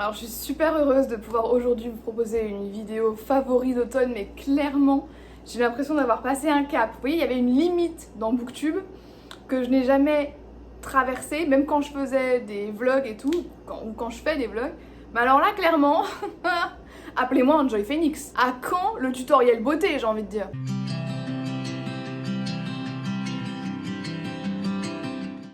Alors je suis super heureuse de pouvoir aujourd'hui vous proposer une vidéo favori d'automne, mais clairement j'ai l'impression d'avoir passé un cap. Vous voyez, il y avait une limite dans Booktube que je n'ai jamais traversée, même quand je faisais des vlogs et tout, ou quand je fais des vlogs. Mais alors là, clairement, appelez-moi Enjoy Phoenix. À quand le tutoriel beauté, j'ai envie de dire.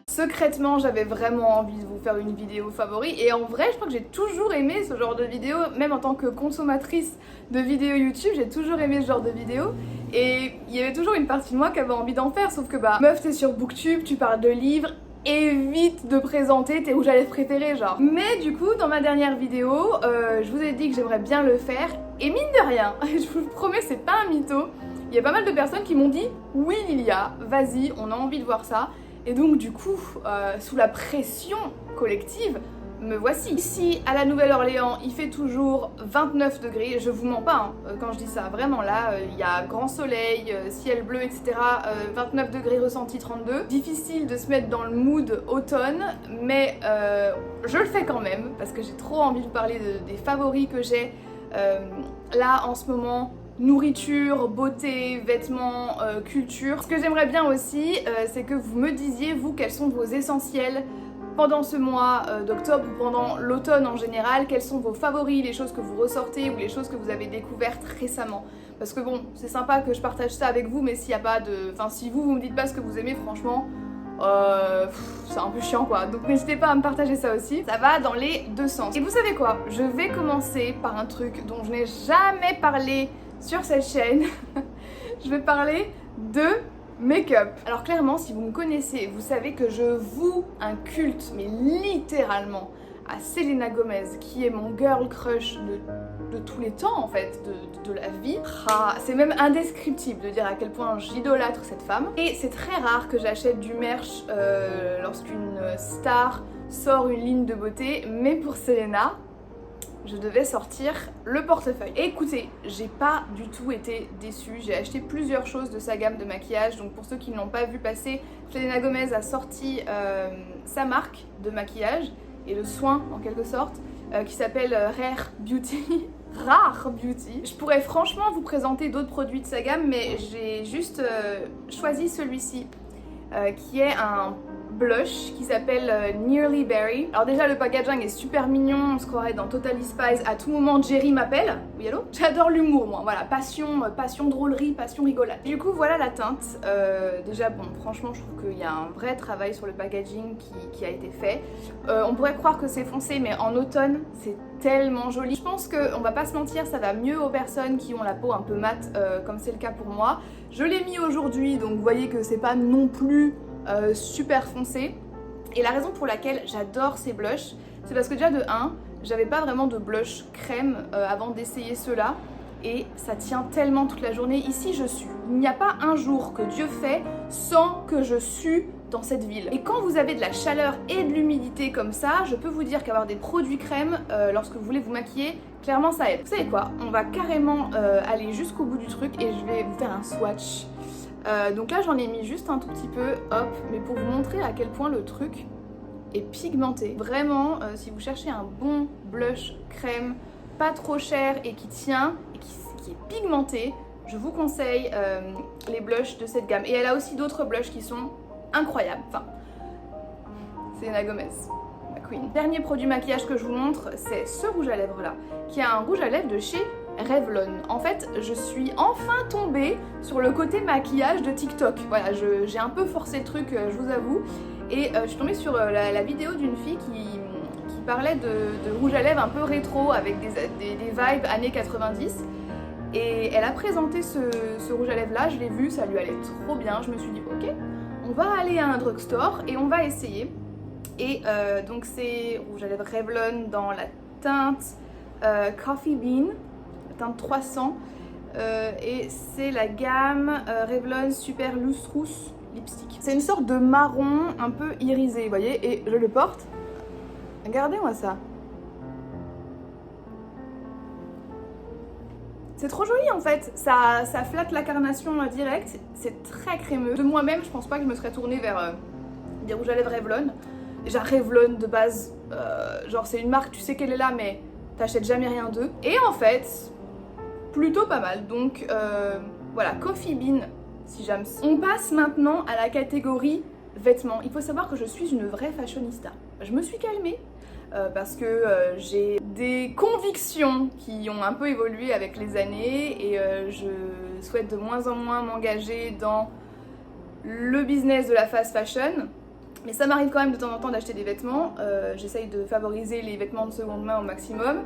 Secrètement, j'avais vraiment envie de vous faire une vidéo favori et en vrai, je crois que j'ai toujours aimé ce genre de vidéo, même en tant que consommatrice de vidéos YouTube, j'ai toujours aimé ce genre de vidéo et il y avait toujours une partie de moi qui avait envie d'en faire, sauf que bah, meuf, t'es sur Booktube, tu parles de livres, évite de présenter tes rouges à lèvres préférés, genre. Mais du coup, dans ma dernière vidéo, je vous ai dit que j'aimerais bien le faire et mine de rien, je vous promets, c'est pas un mytho, il y a pas mal de personnes qui m'ont dit « Oui Lilia, vas-y, on a envie de voir ça ». Et donc du coup, sous la pression collective, me voici. Ici, à la Nouvelle-Orléans, il fait toujours 29 degrés, je vous mens pas quand je dis ça, vraiment là, il y a grand soleil, ciel bleu, etc. 29 degrés ressenti 32. Difficile de se mettre dans le mood automne, mais je le fais quand même, parce que j'ai trop envie de vous parler des favoris que j'ai là en ce moment. Nourriture, beauté, vêtements, culture. Ce que j'aimerais bien aussi, c'est que vous me disiez, vous, quels sont vos essentiels pendant ce mois d'octobre ou pendant l'automne en général, quels sont vos favoris, les choses que vous ressortez ou les choses que vous avez découvertes récemment. Parce que bon, c'est sympa que je partage ça avec vous, mais s'il n'y a pas de... Enfin, si vous me dites pas ce que vous aimez, franchement... c'est un peu chiant quoi, donc n'hésitez pas à me partager ça aussi, ça va dans les deux sens. Et vous savez quoi, je vais commencer par un truc dont je n'ai jamais parlé sur cette chaîne. Je vais parler de make-up. Alors clairement, si vous me connaissez, vous savez que je voue un culte, mais littéralement, à Selena Gomez, qui est mon girl crush de tous les temps en fait, de la vie. C'est même indescriptible de dire à quel point j'idolâtre cette femme. Et c'est très rare que j'achète du merch lorsqu'une star sort une ligne de beauté, mais pour Selena, je devais sortir le portefeuille. Et écoutez, j'ai pas du tout été déçue, j'ai acheté plusieurs choses de sa gamme de maquillage, donc pour ceux qui ne l'ont pas vu passer, Selena Gomez a sorti sa marque de maquillage, et le soin en quelque sorte, qui s'appelle Rare Beauty. Rare Beauty. Je pourrais franchement vous présenter d'autres produits de sa gamme, mais j'ai juste choisi celui-ci, qui est un blush qui s'appelle Nearly Berry. Alors déjà le packaging est super mignon, on se croirait dans Totally Spies, à tout moment Jerry m'appelle. Oui allô. J'adore l'humour moi, voilà, passion drôlerie, passion rigolade. Du coup voilà la teinte, déjà bon franchement je trouve qu'il y a un vrai travail sur le packaging qui a été fait. On pourrait croire que c'est foncé mais en automne c'est tellement joli. Je pense qu'on va pas se mentir, ça va mieux aux personnes qui ont la peau un peu mate comme c'est le cas pour moi. Je l'ai mis aujourd'hui donc vous voyez que c'est pas non plus super foncé. Et la raison pour laquelle j'adore ces blushs, c'est parce que déjà de 1, j'avais pas vraiment de blush crème avant d'essayer ceux-là. Et ça tient tellement toute la journée. Ici je sue. Il n'y a pas un jour que Dieu fait sans que je sue dans cette ville. Et quand vous avez de la chaleur et de l'humidité comme ça, je peux vous dire qu'avoir des produits crème lorsque vous voulez vous maquiller, clairement ça aide. Vous savez quoi, on va carrément aller jusqu'au bout du truc et je vais vous faire un swatch. Donc là j'en ai mis juste un tout petit peu, hop, mais pour vous montrer à quel point le truc est pigmenté. Vraiment, si vous cherchez un bon blush crème, pas trop cher et qui tient, et qui est pigmenté, je vous conseille les blushs de cette gamme. Et elle a aussi d'autres blushs qui sont incroyables. Enfin, Selena Gomez, ma queen. Dernier produit maquillage que je vous montre, c'est ce rouge à lèvres là, qui est un rouge à lèvres de chez Revlon. En fait, je suis enfin tombée sur le côté maquillage de TikTok. Voilà, j'ai un peu forcé le truc, je vous avoue. Et je suis tombée sur la vidéo d'une fille qui parlait de rouge à lèvres un peu rétro avec des vibes années 90. Et elle a présenté ce rouge à lèvres là, je l'ai vu, ça lui allait trop bien. Je me suis dit, ok, on va aller à un drugstore et on va essayer. Et donc c'est rouge à lèvres Revlon dans la teinte Coffee Bean. Teinte 300 et c'est la gamme Revlon Super Lustrous Lipstick. C'est une sorte de marron un peu irisé, vous voyez, et je le porte. Regardez-moi ça. C'est trop joli en fait, ça flatte la carnation direct, c'est très crémeux. De moi-même, je pense pas que je me serais tournée vers des rouges à lèvres Revlon. Déjà Revlon de base, genre c'est une marque, tu sais qu'elle est là, mais t'achètes jamais rien d'eux. Et en fait, plutôt pas mal. Donc voilà, Coffee Bean, si j'aime. On passe maintenant à la catégorie vêtements. Il faut savoir que je suis une vraie fashionista. Je me suis calmée parce que j'ai des convictions qui ont un peu évolué avec les années et je souhaite de moins en moins m'engager dans le business de la fast fashion. Mais ça m'arrive quand même de temps en temps d'acheter des vêtements. J'essaye de favoriser les vêtements de seconde main au maximum.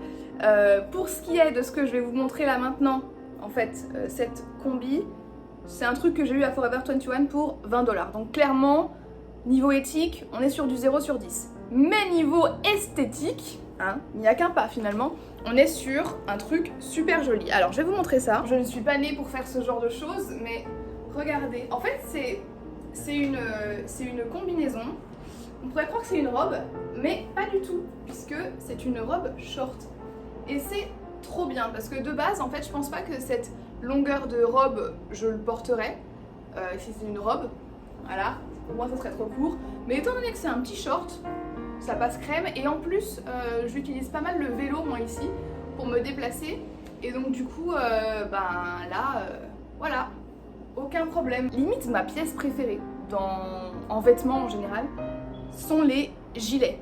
Pour ce qui est de ce que je vais vous montrer là maintenant, en fait, cette combi, c'est un truc que j'ai eu à Forever 21 pour 20 $. Donc clairement, niveau éthique, on est sur du 0 sur 10. Mais niveau esthétique, hein, il n'y a qu'un pas finalement, on est sur un truc super joli. Alors je vais vous montrer ça. Je ne suis pas née pour faire ce genre de choses, mais regardez. En fait, c'est une combinaison. On pourrait croire que c'est une robe, mais pas du tout, puisque c'est une robe short. Et c'est trop bien, parce que de base, en fait, je pense pas que cette longueur de robe, je le porterais, si c'est une robe. Voilà, pour moi, ça serait trop court. Mais étant donné que c'est un petit short, ça passe crème. Et en plus, j'utilise pas mal le vélo, moi, ici, pour me déplacer. Et donc, du coup, voilà. Aucun problème. Limite, ma pièce préférée en vêtements en général sont les gilets.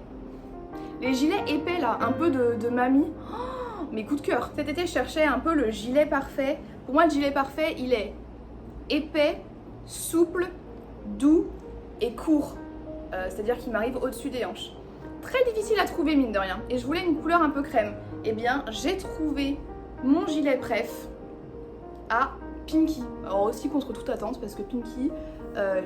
Les gilets épais là, un peu de mamie. Oh, mes coups de cœur. Cet été, je cherchais un peu le gilet parfait. Pour moi, le gilet parfait, il est épais, souple, doux et court. C'est-à-dire qu'il m'arrive au-dessus des hanches. Très difficile à trouver, mine de rien. Et je voulais une couleur un peu crème. Eh bien, j'ai trouvé mon gilet préf à Pimkie. Alors aussi contre toute attente parce que Pimkie,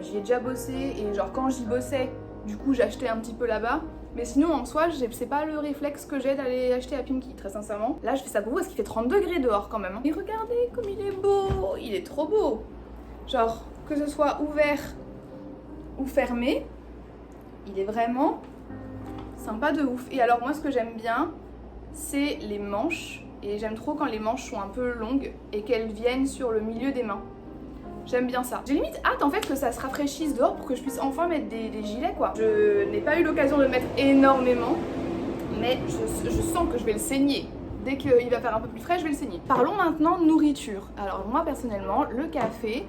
j'y ai déjà bossé et genre quand j'y bossais, du coup j'achetais un petit peu là-bas. Mais sinon en soi, c'est pas le réflexe que j'ai d'aller acheter à Pimkie, très sincèrement. Là je fais ça pour vous parce qu'il fait 30 degrés dehors quand même. Et regardez comme il est beau, il est trop beau. Genre que ce soit ouvert ou fermé, il est vraiment sympa de ouf. Et alors moi ce que j'aime bien, c'est les manches. Et j'aime trop quand les manches sont un peu longues et qu'elles viennent sur le milieu des mains. J'aime bien ça. J'ai limite hâte en fait que ça se rafraîchisse dehors pour que je puisse enfin mettre des gilets quoi. Je n'ai pas eu l'occasion de le mettre énormément, mais je sens que je vais le saigner. Dès qu'il va faire un peu plus frais, je vais le saigner. Parlons maintenant nourriture. Alors moi personnellement, le café,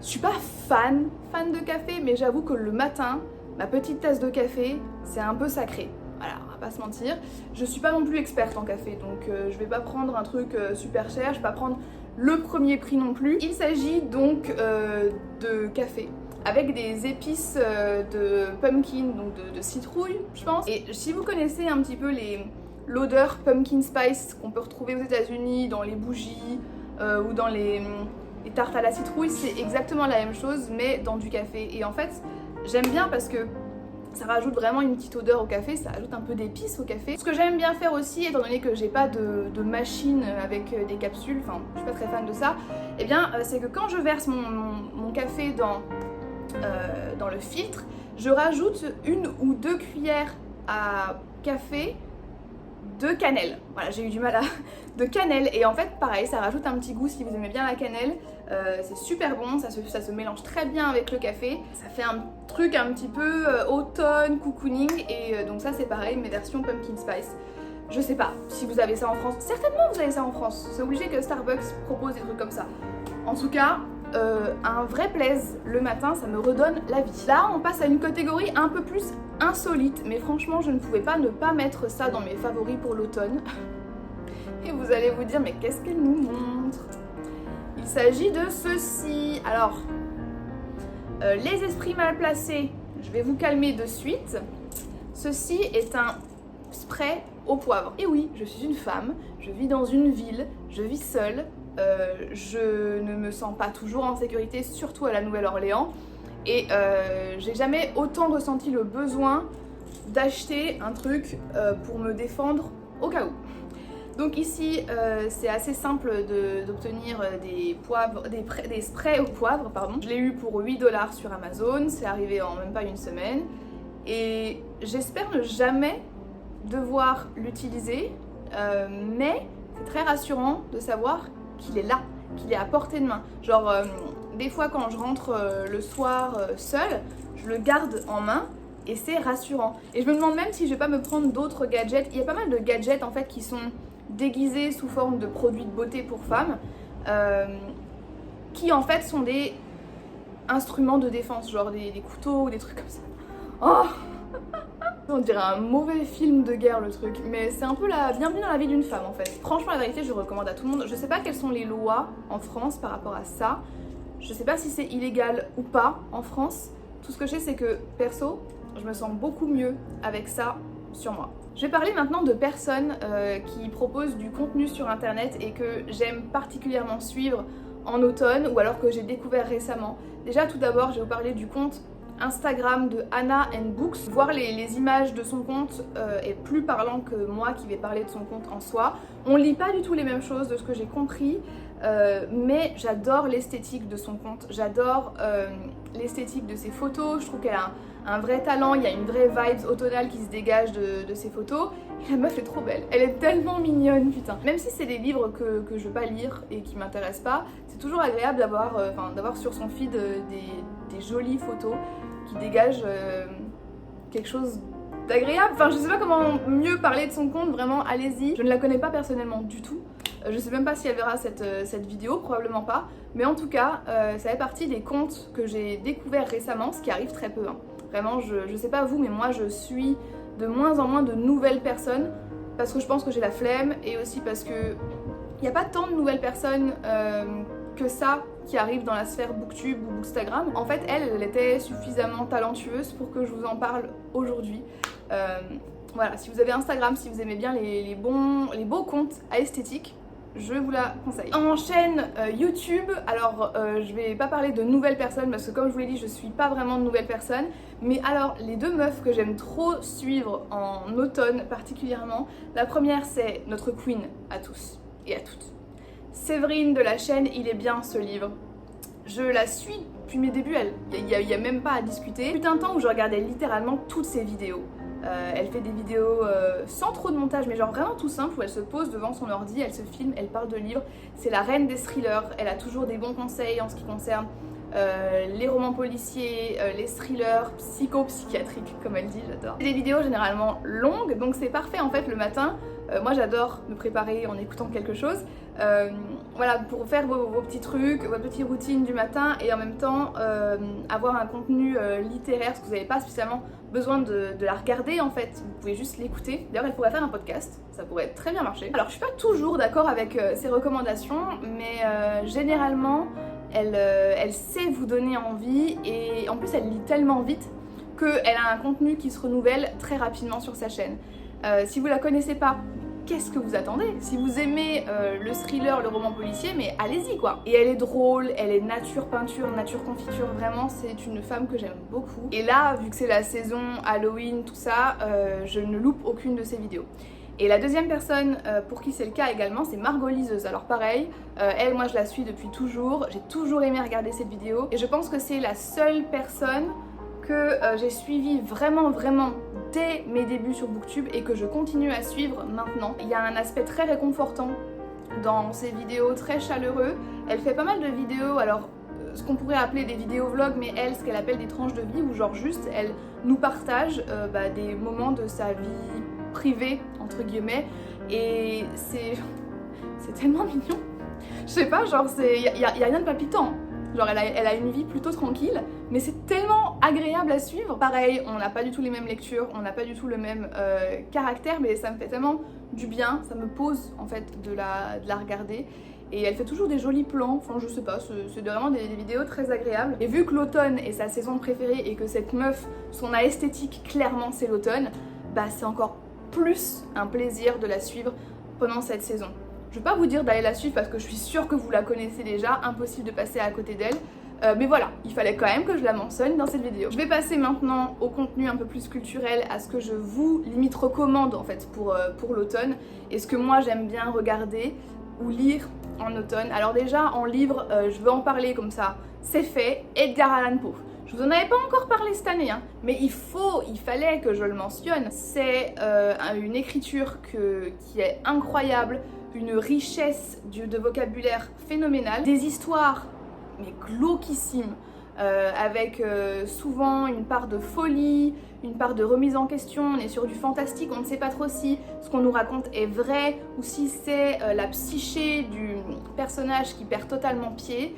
je suis pas fan de café, mais j'avoue que le matin, ma petite tasse de café, c'est un peu sacré. Voilà, on va pas se mentir. Je suis pas non plus experte en café, donc je vais pas prendre un truc super cher, je vais pas prendre le premier prix non plus. Il s'agit donc de café avec des épices de pumpkin, donc de citrouille, je pense. Et si vous connaissez un petit peu l'odeur pumpkin spice qu'on peut retrouver aux États-Unis dans les bougies ou dans les tartes à la citrouille, c'est exactement la même chose, mais dans du café. Et en fait, j'aime bien parce que ça rajoute vraiment une petite odeur au café, ça ajoute un peu d'épices au café. Ce que j'aime bien faire aussi, étant donné que j'ai pas de machine avec des capsules, enfin je suis pas très fan de ça, eh bien c'est que quand je verse mon café dans le filtre, je rajoute 1 ou 2 cuillères à café de cannelle. Voilà, j'ai eu du mal à... de cannelle. Et en fait, pareil, ça rajoute un petit goût si vous aimez bien la cannelle. C'est super bon, ça se mélange très bien avec le café. Ça fait un truc un petit peu automne, cocooning. Et donc ça, c'est pareil, mes versions pumpkin spice. Je sais pas si vous avez ça en France. Certainement, vous avez ça en France. C'est obligé que Starbucks propose des trucs comme ça. En tout cas, un vrai plaise le matin, ça me redonne la vie. Là, on passe à une catégorie un peu plus insolite, mais franchement, je ne pouvais pas ne pas mettre ça dans mes favoris pour l'automne. Et vous allez vous dire, mais qu'est-ce qu'elle nous montre? Il s'agit de ceci. Alors, les esprits mal placés, je vais vous calmer de suite. Ceci est un spray au poivre. Et oui, je suis une femme, je vis dans une ville, je vis seule. Je ne me sens pas toujours en sécurité, surtout à la Nouvelle-Orléans. Et j'ai jamais autant ressenti le besoin d'acheter un truc pour me défendre au cas où. Donc ici, c'est assez simple d'obtenir des sprays au poivre, pardon. Je l'ai eu pour 8 $ sur Amazon, c'est arrivé en même pas une semaine. Et j'espère ne jamais devoir l'utiliser, mais c'est très rassurant de savoir qu'il est là, qu'il est à portée de main. Genre, des fois quand je rentre le soir seule, je le garde en main et c'est rassurant. Et je me demande même si je vais pas me prendre d'autres gadgets. Il y a pas mal de gadgets en fait qui sont déguisés sous forme de produits de beauté pour femmes, qui en fait sont des instruments de défense, genre des couteaux ou des trucs comme ça. Oh on dirait un mauvais film de guerre le truc, mais c'est un peu la bienvenue dans la vie d'une femme en fait. Franchement la vérité je recommande à tout le monde. Je sais pas quelles sont les lois en France par rapport à ça. Je sais pas si c'est illégal ou pas en France. Tout ce que je sais c'est que perso, je me sens beaucoup mieux avec ça sur moi. Je vais parler maintenant de personnes qui proposent du contenu sur internet et que j'aime particulièrement suivre en automne ou alors que j'ai découvert récemment. Déjà tout d'abord je vais vous parler du compte Instagram de Anna and Books. Voir les images de son compte est plus parlant que moi qui vais parler de son compte en soi. On lit pas du tout les mêmes choses de ce que j'ai compris, mais j'adore l'esthétique de son compte. J'adore l'esthétique de ses photos. Je trouve qu'elle a un vrai talent, il y a une vraie vibe automnale qui se dégage de ses photos. Et la meuf est trop belle, elle est tellement mignonne, putain. Même si c'est des livres que je veux pas lire et qui m'intéressent pas, c'est toujours agréable d'avoir sur son feed des jolies photos qui dégagent quelque chose d'agréable. Enfin, je sais pas comment mieux parler de son compte, vraiment, allez-y. Je ne la connais pas personnellement du tout. Je sais même pas si elle verra cette vidéo, probablement pas. Mais en tout cas, ça fait partie des comptes que j'ai découverts récemment, ce qui arrive très peu. Hein. Vraiment, je sais pas vous, mais moi je suis de moins en moins de nouvelles personnes parce que je pense que j'ai la flemme et aussi parce que il n'y a pas tant de nouvelles personnes que ça qui arrivent dans la sphère Booktube ou Bookstagram. En fait, elle était suffisamment talentueuse pour que je vous en parle aujourd'hui. Voilà, si vous avez Instagram, si vous aimez bien les beaux comptes à esthétique, je vous la conseille. En chaîne YouTube, alors je vais pas parler de nouvelles personnes parce que comme je vous l'ai dit, je suis pas vraiment de nouvelles personnes. Mais alors, les deux meufs que j'aime trop suivre en automne particulièrement, la première c'est notre queen à tous et à toutes. Séverine de la chaîne Il est bien ce livre. Je la suis depuis mes débuts, il y a même pas à discuter. Il y a eu un temps où je regardais littéralement toutes ses vidéos. Elle fait des vidéos sans trop de montage, mais genre vraiment tout simple, où elle se pose devant son ordi, elle se filme, elle parle de livres. C'est la reine des thrillers, elle a toujours des bons conseils en ce qui concerne les romans policiers, les thrillers psycho-psychiatriques, comme elle dit, j'adore. Des vidéos généralement longues, donc c'est parfait en fait le matin. Moi j'adore me préparer en écoutant quelque chose. Voilà, pour faire vos petits trucs, vos petites routines du matin et en même temps avoir un contenu littéraire, parce que vous n'avez pas spécialement besoin de la regarder en fait, vous pouvez juste l'écouter. D'ailleurs elle pourrait faire un podcast, ça pourrait très bien marcher. Alors je suis pas toujours d'accord avec ses recommandations, mais généralement elle sait vous donner envie et en plus elle lit tellement vite qu'elle a un contenu qui se renouvelle très rapidement sur sa chaîne. Si vous la connaissez pas, qu'est-ce que vous attendez? Si vous aimez le thriller, le roman policier, mais allez-y quoi. Et elle est drôle, elle est nature peinture, nature confiture, vraiment c'est une femme que j'aime beaucoup. Et là, vu que c'est la saison Halloween, tout ça, je ne loupe aucune de ses vidéos. Et la deuxième personne pour qui c'est le cas également, c'est Margot Liseuse. Alors pareil, elle, moi je la suis depuis toujours, j'ai toujours aimé regarder cette vidéo. Et je pense que c'est la seule personne que j'ai suivie vraiment dès mes débuts sur Booktube et que je continue à suivre maintenant. Il y a un aspect très réconfortant dans ses vidéos, très chaleureux. Elle fait pas mal de vidéos, alors ce qu'on pourrait appeler des vidéos vlogs, mais elle, ce qu'elle appelle des tranches de vie, où genre juste elle nous partage des moments de sa vie privée, entre guillemets, et c'est tellement mignon. Je sais pas, genre y a rien de palpitant. Genre elle a une vie plutôt tranquille, mais c'est tellement agréable à suivre. Pareil, on n'a pas du tout les mêmes lectures, on n'a pas du tout le même caractère, mais ça me fait tellement du bien, ça me pose en fait de la regarder. Et elle fait toujours des jolis plans, enfin je sais pas, c'est vraiment des vidéos très agréables. Et vu que l'automne est sa saison préférée et que cette meuf, son esthétique clairement c'est l'automne, bah c'est encore plus un plaisir de la suivre pendant cette saison. Je vais pas vous dire d'aller la suivre parce que je suis sûre que vous la connaissez déjà, impossible de passer à côté d'elle. Mais voilà, il fallait quand même que je la mentionne dans cette vidéo. Je vais passer maintenant au contenu un peu plus culturel, à ce que je vous limite recommande en fait pour l'automne et ce que moi j'aime bien regarder ou lire en automne. Alors déjà en livre, je veux en parler comme ça, c'est fait, Edgar Allan Poe. Je vous en avais pas encore parlé cette année, hein, mais il fallait que je le mentionne. C'est une écriture qui est incroyable, une richesse de vocabulaire phénoménale, des histoires mais glauquissimes, avec souvent une part de folie, une part de remise en question. On est sur du fantastique, on ne sait pas trop si ce qu'on nous raconte est vrai ou si c'est la psyché du personnage qui perd totalement pied.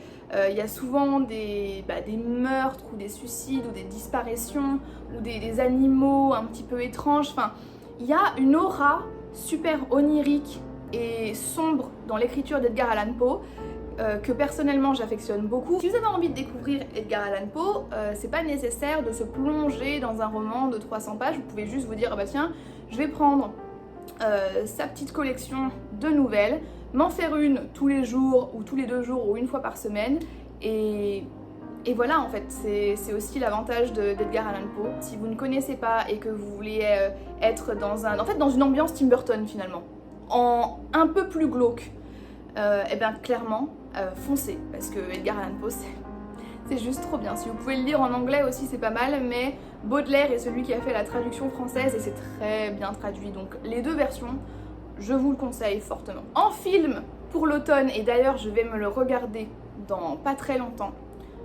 Il y a souvent des meurtres ou des suicides ou des disparitions ou des animaux un petit peu étranges. Enfin, il y a une aura super onirique et sombre dans l'écriture d'Edgar Allan Poe que personnellement j'affectionne beaucoup. Si vous avez envie de découvrir Edgar Allan Poe, c'est pas nécessaire de se plonger dans un roman de 300 pages. Vous pouvez juste vous dire ah bah tiens, je vais prendre sa petite collection de nouvelles, m'en faire une tous les jours ou tous les 2 jours ou une fois par semaine et voilà, en fait, c'est aussi l'avantage d'Edgar Allan Poe. Si vous ne connaissez pas et que vous voulez être dans une ambiance Tim Burton finalement, en un peu plus glauque, et bien clairement, foncez, parce que Edgar Allan Poe, c'est juste trop bien. Si vous pouvez le lire en anglais aussi, c'est pas mal, mais Baudelaire est celui qui a fait la traduction française et c'est très bien traduit. Donc les 2 versions, je vous le conseille fortement. En film, pour l'automne, et d'ailleurs je vais me le regarder dans pas très longtemps,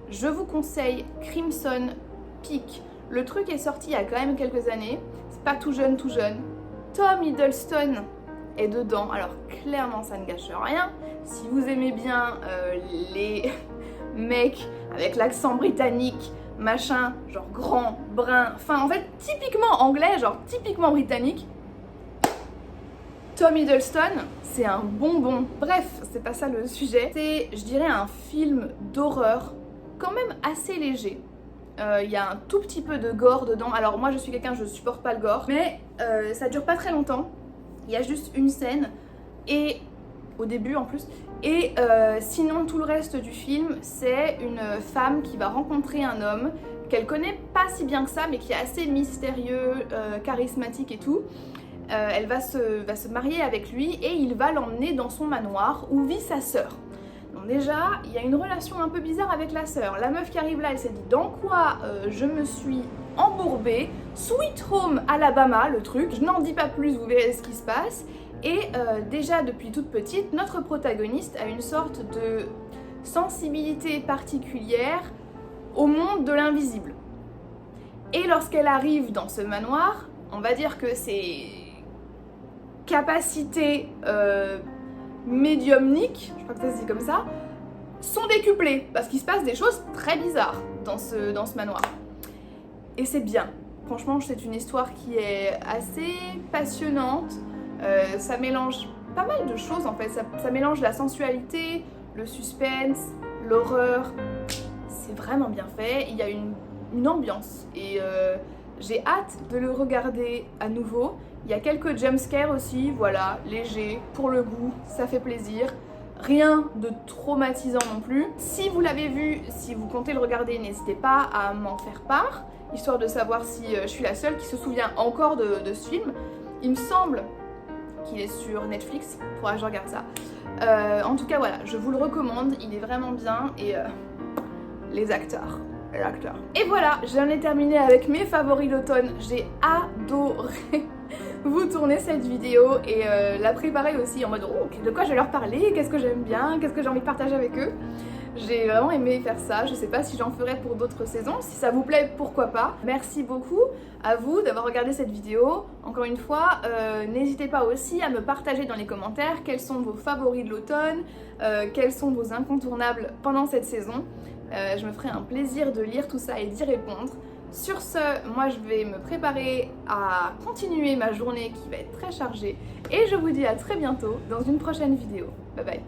je vous conseille Crimson Peak. Le truc est sorti il y a quand même quelques années, c'est pas tout jeune. Tom Hiddleston est dedans, alors clairement ça ne gâche rien. Si vous aimez bien les mecs avec l'accent britannique, machin, genre grand, brun, enfin en fait typiquement anglais, genre typiquement britannique, Tom Hiddleston, c'est un bonbon. Bref, c'est pas ça le sujet, c'est, je dirais, un film d'horreur quand même assez léger. Il y a un tout petit peu de gore dedans. Alors moi je suis quelqu'un, je supporte pas le gore, mais ça dure pas très longtemps. Il y a juste une scène, et au début en plus, et sinon tout le reste du film, c'est une femme qui va rencontrer un homme qu'elle connaît pas si bien que ça, mais qui est assez mystérieux, charismatique et tout. Elle va se marier avec lui et il va l'emmener dans son manoir où vit sa sœur. Donc déjà, il y a une relation un peu bizarre avec la sœur. La meuf qui arrive là, elle s'est dit dans quoi je me suis embourbée. Sweet Home Alabama, le truc. Je n'en dis pas plus, vous verrez ce qui se passe. Et déjà depuis toute petite, notre protagoniste a une sorte de sensibilité particulière au monde de l'invisible. Et lorsqu'elle arrive dans ce manoir, on va dire que ses capacités médiumniques, je crois que ça se dit comme ça, sont décuplées parce qu'il se passe des choses très bizarres dans ce manoir. Et c'est bien. Franchement, c'est une histoire qui est assez passionnante. Ça mélange pas mal de choses en fait. Ça mélange la sensualité, le suspense, l'horreur. C'est vraiment bien fait. Il y a une ambiance et j'ai hâte de le regarder à nouveau. Il y a quelques jumpscares aussi, voilà, légers, pour le goût, ça fait plaisir. Rien de traumatisant non plus. Si vous l'avez vu, si vous comptez le regarder, n'hésitez pas à m'en faire part, histoire de savoir si je suis la seule qui se souvient encore de ce film. Il me semble qu'il est sur Netflix, faudra que je regarde ça. En tout cas, voilà, je vous le recommande, il est vraiment bien et les acteurs. L'acteur. Et voilà, j'en ai terminé avec mes favoris d'automne. J'ai adoré vous tourner cette vidéo et la préparer aussi en mode oh, de quoi je vais leur parler, qu'est-ce que j'aime bien, qu'est-ce que j'ai envie de partager avec eux. J'ai vraiment aimé faire ça, je sais pas si j'en ferai pour d'autres saisons, si ça vous plaît, pourquoi pas. Merci beaucoup à vous d'avoir regardé cette vidéo. Encore une fois, n'hésitez pas aussi à me partager dans les commentaires quels sont vos favoris de l'automne, quels sont vos incontournables pendant cette saison. Je me ferai un plaisir de lire tout ça et d'y répondre. Sur ce, moi je vais me préparer à continuer ma journée qui va être très chargée et je vous dis à très bientôt dans une prochaine vidéo. Bye bye.